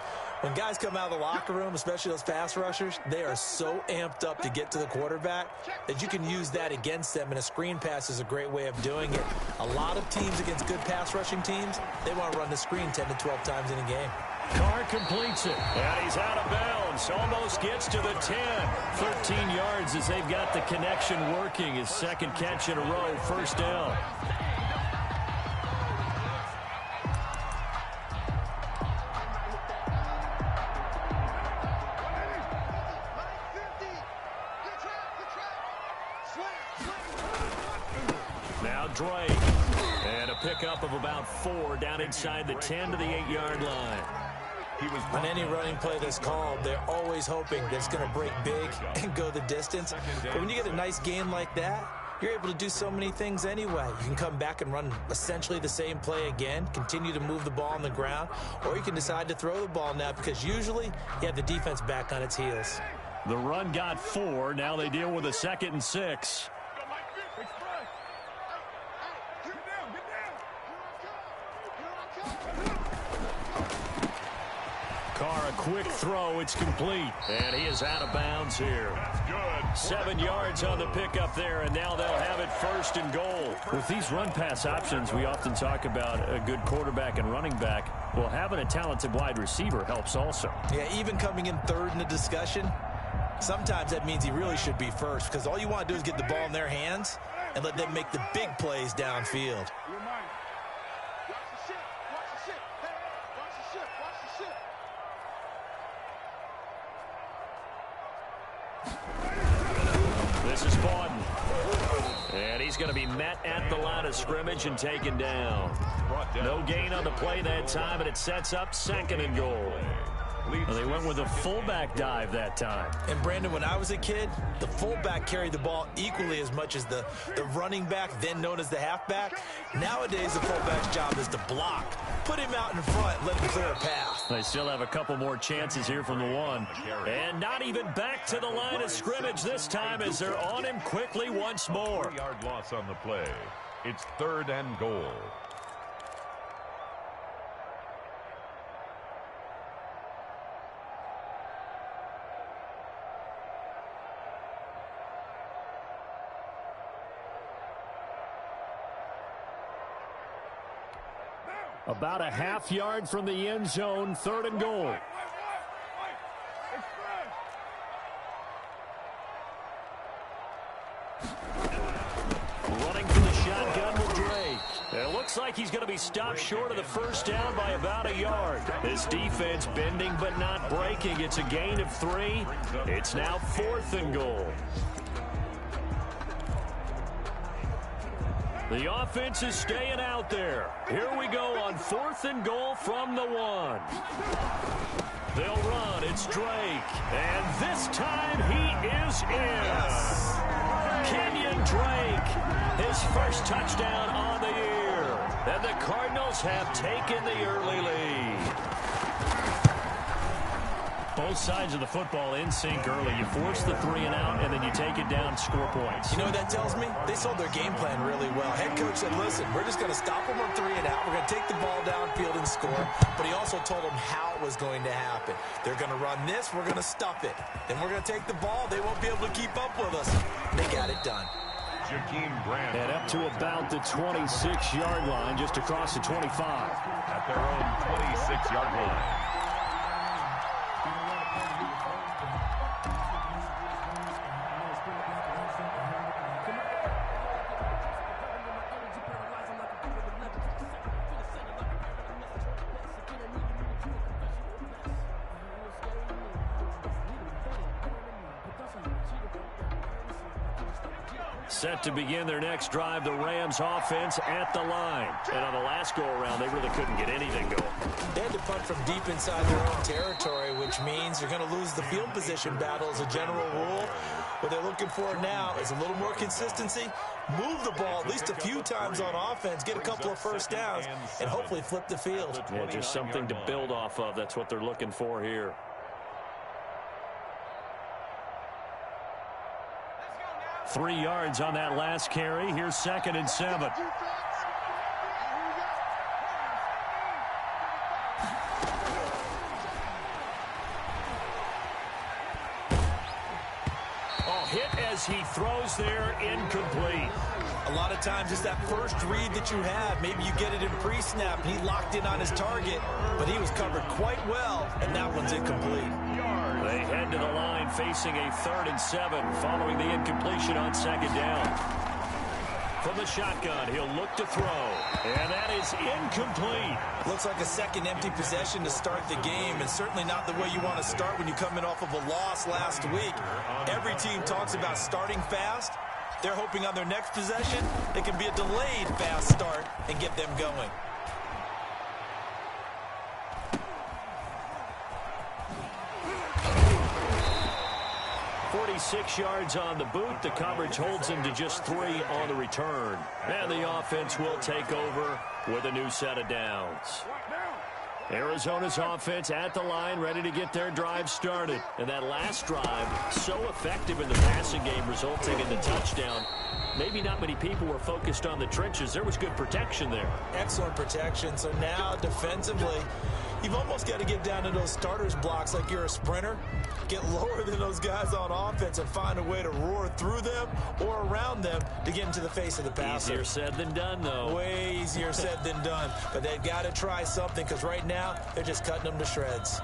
when guys come out of the locker room, especially those pass rushers, they are so amped up to get to the quarterback that you can use that against them, and a screen pass is a great way of doing it. A lot of teams against good pass rushing teams, they want to run the screen 10 to 12 times in a game. Carr completes it, and he's out of bounds. Almost gets to the 10. 13 yards as they've got the connection working. His 2nd catch in a row, first down. Now Drake. And a pickup of about 4 down inside the 10 to the 8-yard line. On any running play that's called, they're always hoping that it's going to break big and go the distance. But when you get a nice gain like that, you're able to do so many things anyway. You can come back and run essentially the same play again, continue to move the ball on the ground, or you can decide to throw the ball now because usually you have the defense back on its heels. The run got 4. Now they deal with a 2nd and 6. Carr, a quick throw. It's complete. And he is out of bounds here. That's good. 7 yards on the pickup there, and now they'll have it 1st and goal. With these run-pass options, we often talk about a good quarterback and running back. Well, having a talented wide receiver helps also. Yeah, even coming in 3rd in the discussion, sometimes that means he really should be 1st because all you want to do is get the ball in their hands and let them make the big plays downfield. This is Bawden. And he's going to be met at the line of scrimmage and taken down. No gain on the play that time, and it sets up 2nd and goal. Well, they went with a fullback dive that time. And, Brandon, when I was a kid, the fullback carried the ball equally as much as the running back, then known as the halfback. Nowadays, the fullback's job is to block. Put him out in front, let him clear a path. They still have a couple more chances here from the 1. And not even back to the line of scrimmage this time as they're on him quickly once more. 3-yard loss on the play. It's 3rd and goal. About a half yard from the end zone, 3rd and goal. Running for the shotgun with Drake. It looks like he's going to be stopped short of the first down by about a yard. This defense bending but not breaking. It's a gain of 3. It's now 4th and goal. The offense is staying out there. Here we go on 4th and goal from the 1. They'll run. It's Drake. And this time he is in. Yes. Kenyon Drake, his first touchdown on the year. And the Cardinals have taken the early lead. Both sides of the football in sync early. You force the 3 and out, and then you take it down, score points. You know what that tells me? They sold their game plan really well. Head coach said, listen, we're just going to stop them on 3 and out. We're going to take the ball downfield and score. But he also told them how it was going to happen. They're going to run this. We're going to stuff it. Then we're going to take the ball. They won't be able to keep up with us. They got it done. Jakeem Grant. And up to about the 26-yard line, just across the 25. At their own 26-yard line. Set to begin their next drive, the Rams offense at the line. And on the last go-around, they really couldn't get anything going. They had to punt from deep inside their own territory, which means you're going to lose the field position battle as a general rule. What they're looking for now is a little more consistency, move the ball at least a few times on offense, get a couple of first downs, and hopefully flip the field. Yeah, just something to build off of. That's what they're looking for here. Three yards on that last carry. Here's 2nd and 7. Oh, hit as he throws there, incomplete. A lot of times it's that first read that you have. Maybe you get it in pre-snap, and he locked in on his target, but he was covered quite well, and that one's incomplete. They head to the line facing a 3rd and 7 following the incompletion on 2nd down. From the shotgun, he'll look to throw, and that is incomplete. Looks like a second empty possession to start the game, and certainly not the way you want to start when you come in off of a loss last week. Every team talks about starting fast. They're hoping on their next possession, it can be a delayed fast start and get them going. 46 yards on the boot. The coverage holds him to just 3 on the return. And the offense will take over with a new set of downs. Arizona's offense at the line, ready to get their drive started. And that last drive, so effective in the passing game, resulting in the touchdown. Maybe not many people were focused on the trenches. There was good protection there. Excellent protection. So now, defensively, you've almost got to get down to those starters blocks like you're a sprinter. Get lower than those guys on offense and find a way to roar through them or around them to get into the face of the passer. Easier said than done, though. Way easier said than done. But they've got to try something because right now they're just cutting them to shreds.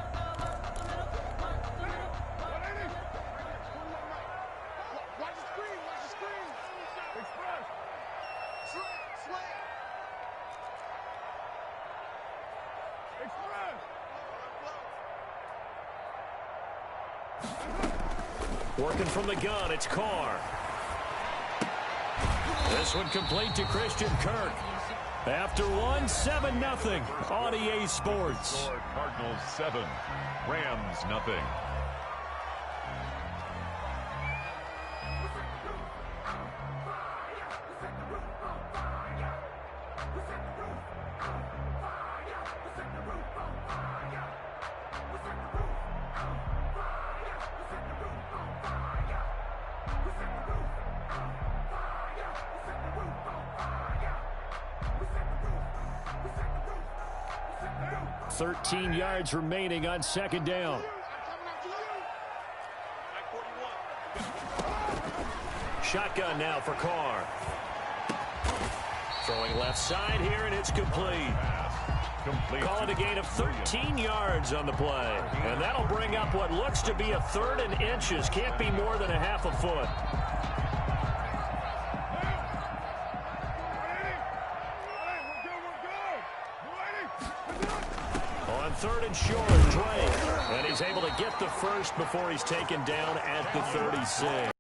Working from the gun, it's Carr. This one complete to Christian Kirk. After one, 7-0 on EA Sports. Cardinals 7, Rams 0. $13 yards remaining on second down. Shotgun now for Carr. Throwing left side here, and it's complete. Call it a gain of 13 yards on the play. And that'll bring up what looks to be a 3rd and inches. Can't be more than a half a foot. On 3rd and short, Drake. And he's able to get the first before he's taken down at the 36.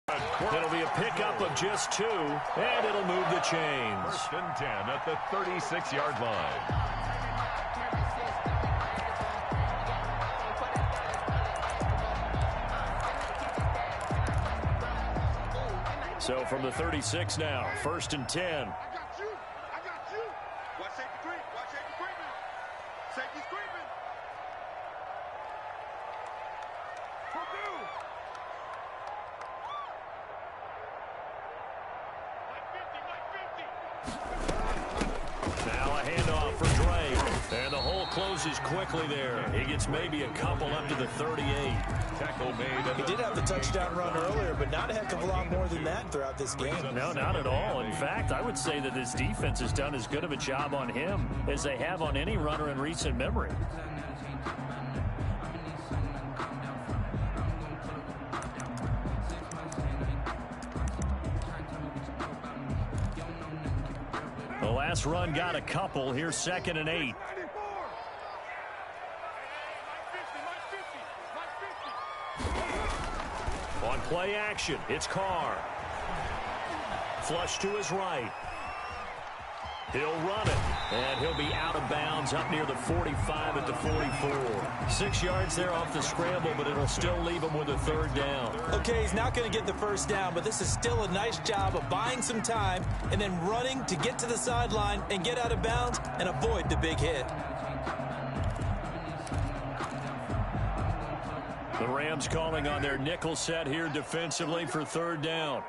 It'll be a pickup of just 2, and it'll move the chains. 1st and 10 at the 36-yard line. So from the 36 now, 1st and 10. I got you. Watch safety creep. Watch safety creeping. Safety's creeping. Purdue. Now a handoff for Drake. And the hole closes quickly there. He gets maybe a couple up to the 38. Tackle made. He did have the touchdown run earlier, but not a heck of a lot more than that throughout this game. No, not at all. In fact, I would say that this defense has done as good of a job on him as they have on any runner in recent memory. The last run got a couple. Here's 2nd and 8. On play action, it's Carr. Flush to his right. He'll run it, and he'll be out of bounds up near the 45 at the 44. 6 yards there off the scramble, but it'll still leave him with a 3rd down. Okay, he's not going to get the first down, but this is still a nice job of buying some time and then running to get to the sideline and get out of bounds and avoid the big hit. The Rams calling on their nickel set here defensively for 3rd down.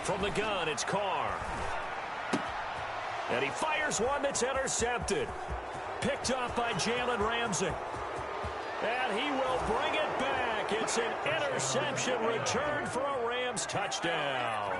From the gun, it's Carr. And he fires one that's intercepted. Picked off by Jalen Ramsey. And he will bring it back. It's an interception return for a Rams touchdown.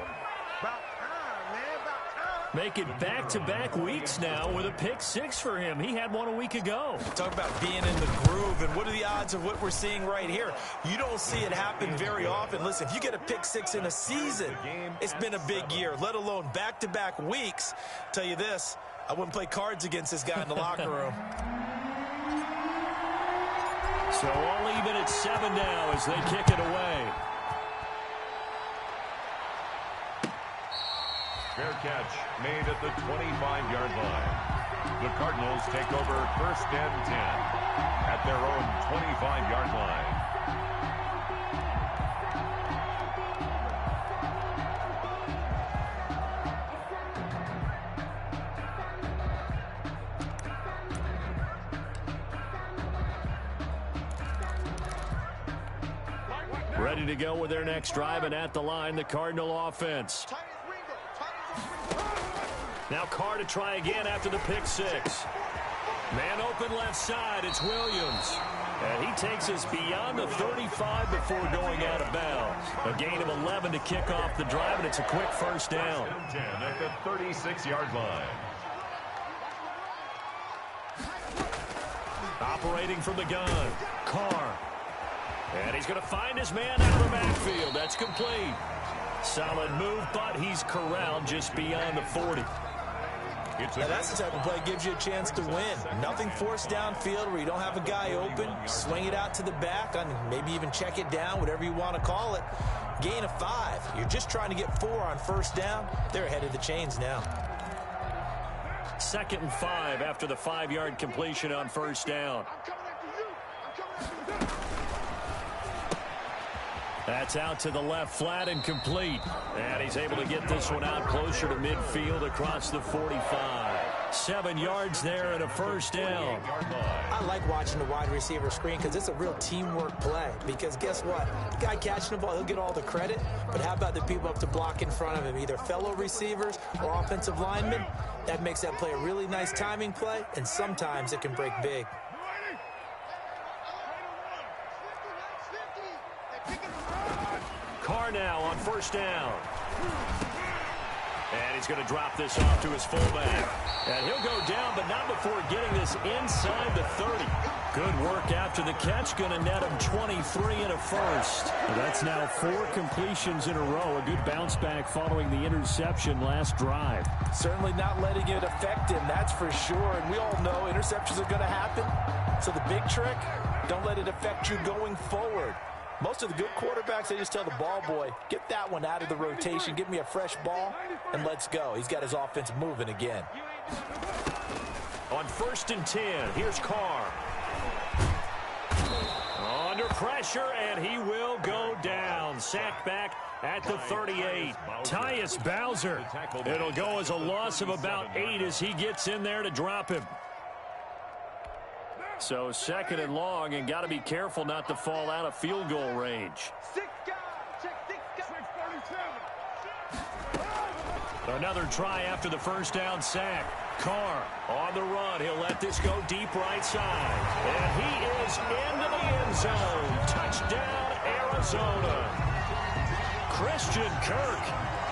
Make it back-to-back weeks now with a pick 6 for him. He had one a week ago. Talk about being in the groove, and what are the odds of what we're seeing right here? You don't see it happen very often. Listen, if you get a pick 6 in a season, it's been a big year, let alone back-to-back weeks. Tell you this, I wouldn't play cards against this guy in the locker room. So all even at 7 now as they kick it away. Fair catch made at the 25-yard line. The Cardinals take over 1st and 10 at their own 25-yard line. Ready to go with their next drive, and at the line, the Cardinal offense. Now Carr to try again after the pick 6. Man open left side, it's Williams. And he takes us beyond the 35 before going out of bounds. A gain of 11 to kick off the drive, and it's a quick 1st down. 10 at the 36-yard line. Operating from the gun, Carr. And he's going to find his man out of the backfield. That's complete. Solid move, but he's corralled just beyond the 40. Now that's the type of play that gives you a chance to win. Nothing forced downfield where you don't have a guy open. Swing it out to the back, and maybe even check it down, whatever you want to call it. Gain of 5. You're just trying to get 4 on first down. They're ahead of the chains now. 2nd and 5 after the 5-yard completion on first down. That's out to the left, flat and complete. And he's able to get this one out closer to midfield across the 45. 7 yards there and a first down. I like watching the wide receiver screen because it's a real teamwork play. Because guess what? The guy catching the ball, he'll get all the credit. But how about the people up to block in front of him, either fellow receivers or offensive linemen? That makes that play a really nice timing play, and sometimes it can break big. Carr now on first down. And he's going to drop this off to his fullback. And he'll go down, but not before getting this inside the 30. Good work after the catch. Going to net him 23 and a first. Well, that's now 4 completions in a row. A good bounce back following the interception last drive. Certainly not letting it affect him, that's for sure. And we all know interceptions are going to happen. So the big trick, don't let it affect you going forward. Most of the good quarterbacks, they just tell the ball boy, get that one out of the rotation, give me a fresh ball, and let's go. He's got his offense moving again. On 1st and 10, here's Carr. Under pressure, and he will go down. Sacked back at the 38. Tyus Bowser. It'll go as a loss of about 8 as he gets in there to drop him. So 2nd and long, and got to be careful not to fall out of field goal range. Another try after the first down sack. Carr on the run. He'll let this go deep right side. And he is into the end zone. Touchdown, Arizona. Christian Kirk,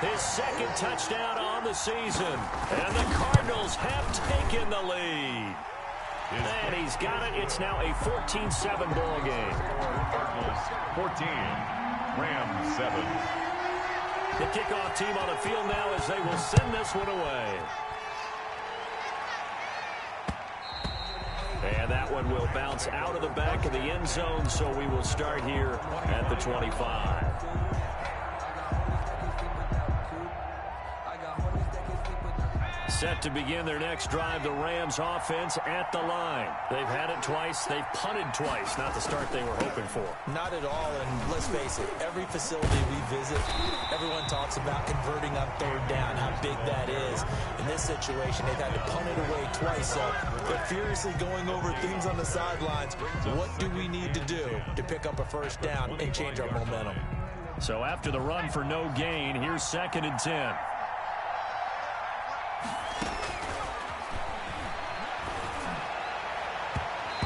his 2nd touchdown on the season. And the Cardinals have taken the lead. And he's got it. It's now a 14-7 ball game. Cardinals 14, Rams 7. The kickoff team on the field now as they will send this one away. And that one will bounce out of the back of the end zone, so we will start here at the 25. Set to begin their next drive, the Rams offense at the line. They've had it twice. They've punted twice. Not the start they were hoping for. Not at all, and let's face it, every facility we visit, everyone talks about converting on 3rd down, how big that is. In this situation, they've had to punt it away twice, so they're furiously going over things on the sidelines. What do we need to do to pick up a first down and change our momentum? So after the run for no gain, here's 2nd and 10.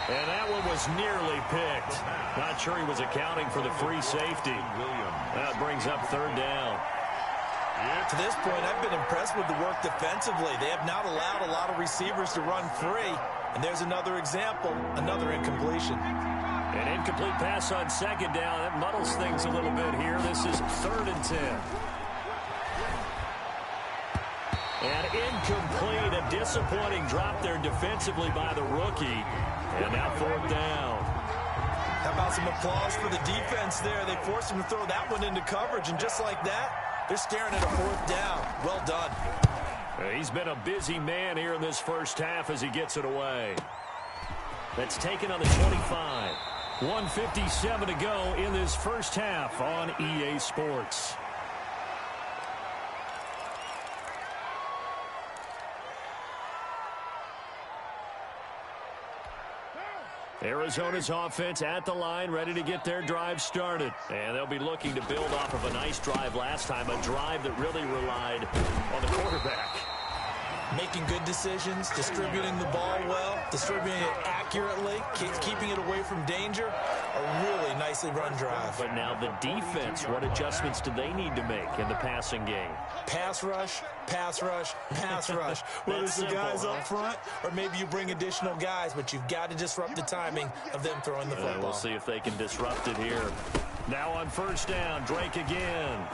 And that one was nearly picked. Not sure he was accounting for the free safety. That brings up 3rd down. To this point, I've been impressed with the work defensively. They have not allowed a lot of receivers to run free. And there's another example, another incompletion. An incomplete pass on 2nd down. That muddles things a little bit here. This is 3rd and 10. And incomplete. A disappointing drop there defensively by the rookie. And now 4th down. How about some applause for the defense there? They forced him to throw that one into coverage, and just like that, they're staring at a 4th down. Well done. He's been a busy man here in this first half as he gets it away. That's taken on the 25. 1:57 to go in this first half on EA Sports. Arizona's offense at the line, ready to get their drive started. And they'll be looking to build off of a nice drive last time, a drive that really relied on the quarterback. Making good decisions, distributing the ball well, distributing it accurately, keeping it away from danger. A really nicely run drive. But now the defense, what adjustments do they need to make in the passing game? Pass rush, pass rush, pass rush. Whether it's the guys up front or maybe you bring additional guys, but you've got to disrupt the timing of them throwing the football. We'll see if they can disrupt it here. Now on first down, Drake again.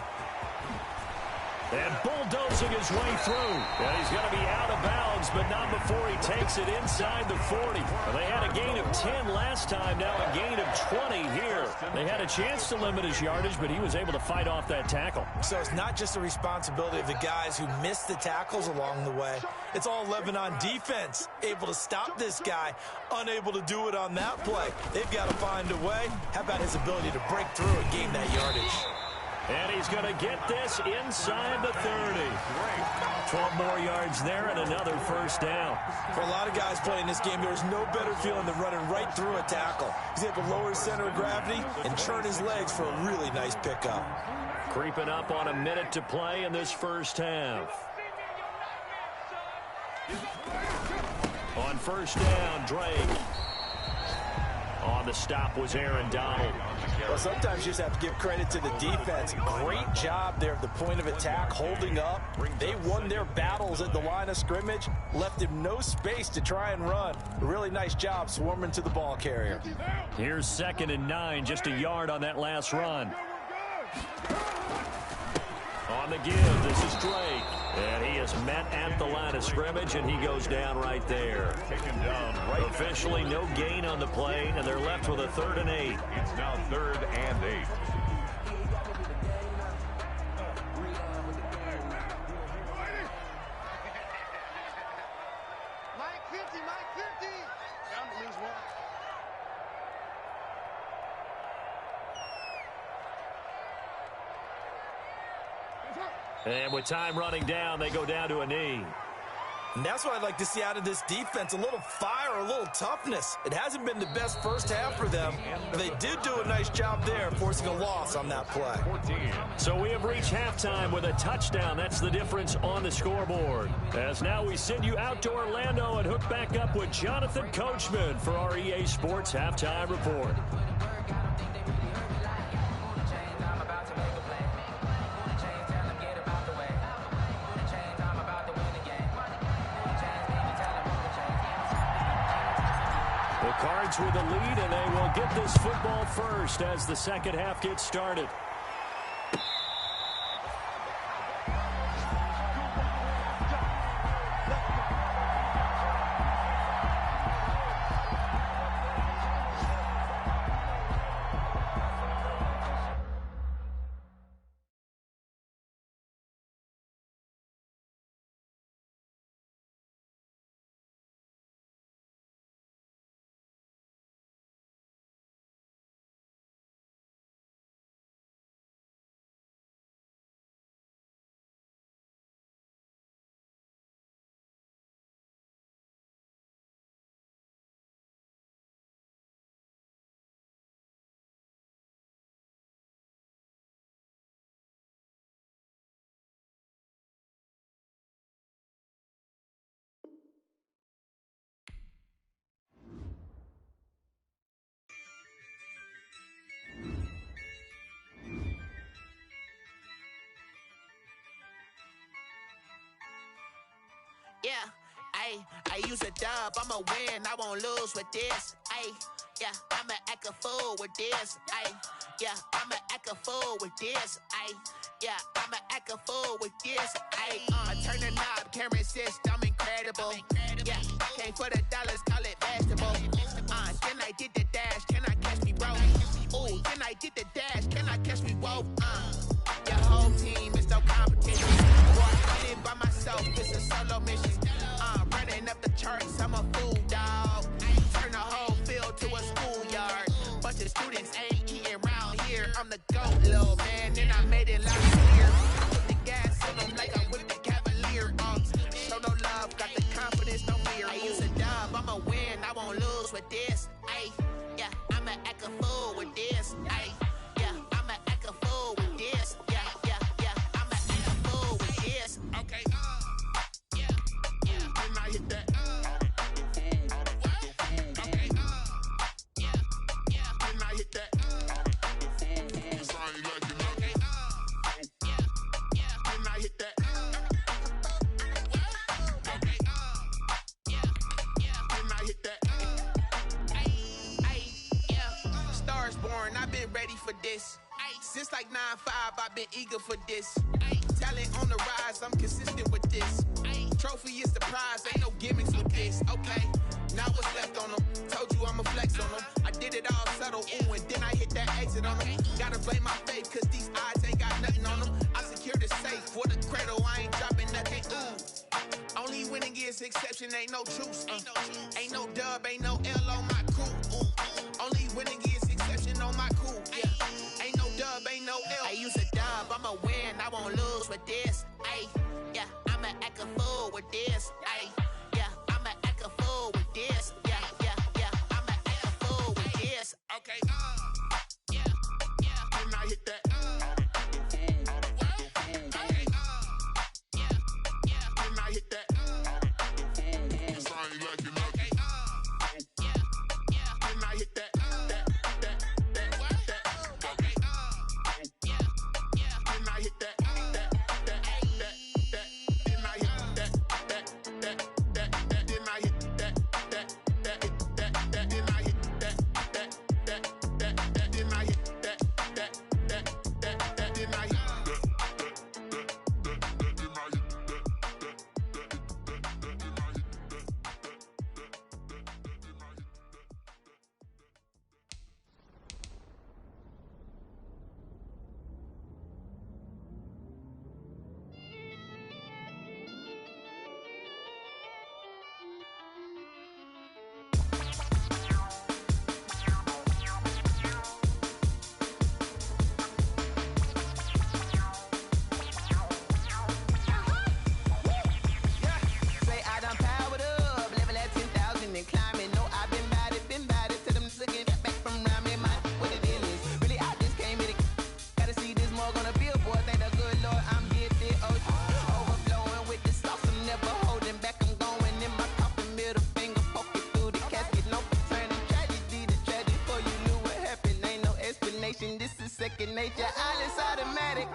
And bulldozing his way through. And he's going to be out of bounds, but not before he takes it inside the 40. Well, they had a gain of 10 last time, now a gain of 20 here. They had a chance to limit his yardage, but he was able to fight off that tackle. So it's not just the responsibility of the guys who missed the tackles along the way. It's all 11 on defense, able to stop this guy, unable to do it on that play. They've got to find a way. How about his ability to break through and gain that yardage? And he's going to get this inside the 30. 12 more yards there and another first down. For a lot of guys playing this game, there's no better feeling than running right through a tackle. He's able to lower his center of gravity and churn his legs for a really nice pickup. Creeping up on a minute to play in this first half. On first down, Drake. On the stop was Aaron Donald. Well, sometimes you just have to give credit to the defense. Great job there at the point of attack, holding up. They won their battles at the line of scrimmage, left him no space to try and run. A really nice job swarming to the ball carrier. Here's 2nd and 9, just a yard on that last run. On the give, this is Drake. And he is met at the line of scrimmage, and he goes down right there. Taken down right. Officially no gain on the play, and they're left with a 3rd and 8. It's now 3rd and 8. Mike 50, Mike 50. Down to lose one. And with time running down, they go down to a knee. And that's what I'd like to see out of this defense, a little fire, a little toughness. It hasn't been the best first half for them, but they did do a nice job there, forcing a loss on that play. 14. So we have reached halftime with a touchdown. That's the difference on the scoreboard. As now we send you out to Orlando and hook back up with Jonathan Coachman for our EA Sports Halftime Report. Cards with the lead, and they will get this football first as the second half gets started. Yeah, I use a dub, I'ma win, I won't lose with this. Yeah, I'ma act a fool with this. Yeah, I'ma act a fool with this. Yeah, I'ma act a fool with this. I turn the knob, camera assist, I'm incredible. Yeah, came for the dollars, call it basketball. Then I did the dash, can I catch me, bro? Ooh, then I did the dash, can I catch me, whoa? Your whole team is no competition. Boy, I did it by myself, it's a solo mission. Running up the charts, I'm a fool, dog. Turn the whole field to a schoolyard. Bunch of students ain't eating round here. I'm the GOAT, little man, and I made it loud clear. Put the gas on them like I'm with the Cavalier. Show no love, got the confidence, no fear. I use a dub, I'ma win, I won't lose with this. Yeah, I'ma act a fool with this. Yeah, I'ma act a fool with this. Yeah, I'ma act a fool with this. Okay, and I hit that. Okay, and I hit that. Cause I ain't like it. Okay, and I hit that. Okay, and I hit that. Stars born, I've been ready for this. Since like 9-5, I've been eager for this. talent on the rise, I'm consistent with this. Trophy is the prize, ain't no gimmicks with this. Okay, now what's left on them? Told you I'ma flex on them. I did it all subtle, ooh, and then I hit that exit on them. Gotta blame my faith, cause these odds ain't got nothing on them. I secure the safe for the cradle, I ain't dropping nothing, ooh. Only winning is exception, ain't no truce. Ain't no dub, ain't no L on my crew. Only winning is exception on my crew. Yeah, ain't no dub, ain't no L. I use a dub, I'ma win, I won't lose with this. Ay, yeah, I'ma act a fool with this. Ay, yeah, I'ma act a fool with this. Yeah, yeah, yeah, I'ma act a fool with this. Okay, yeah, yeah, then I hit that. This is second nature, all is automatic.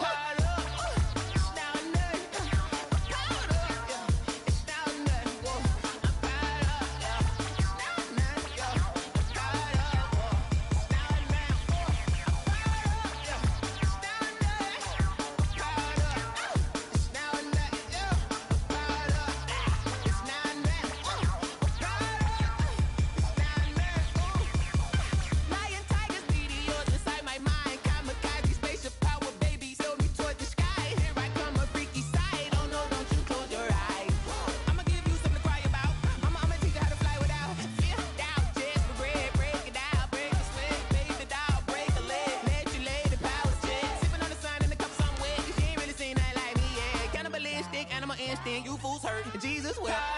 You fools hurt. Jesus, well.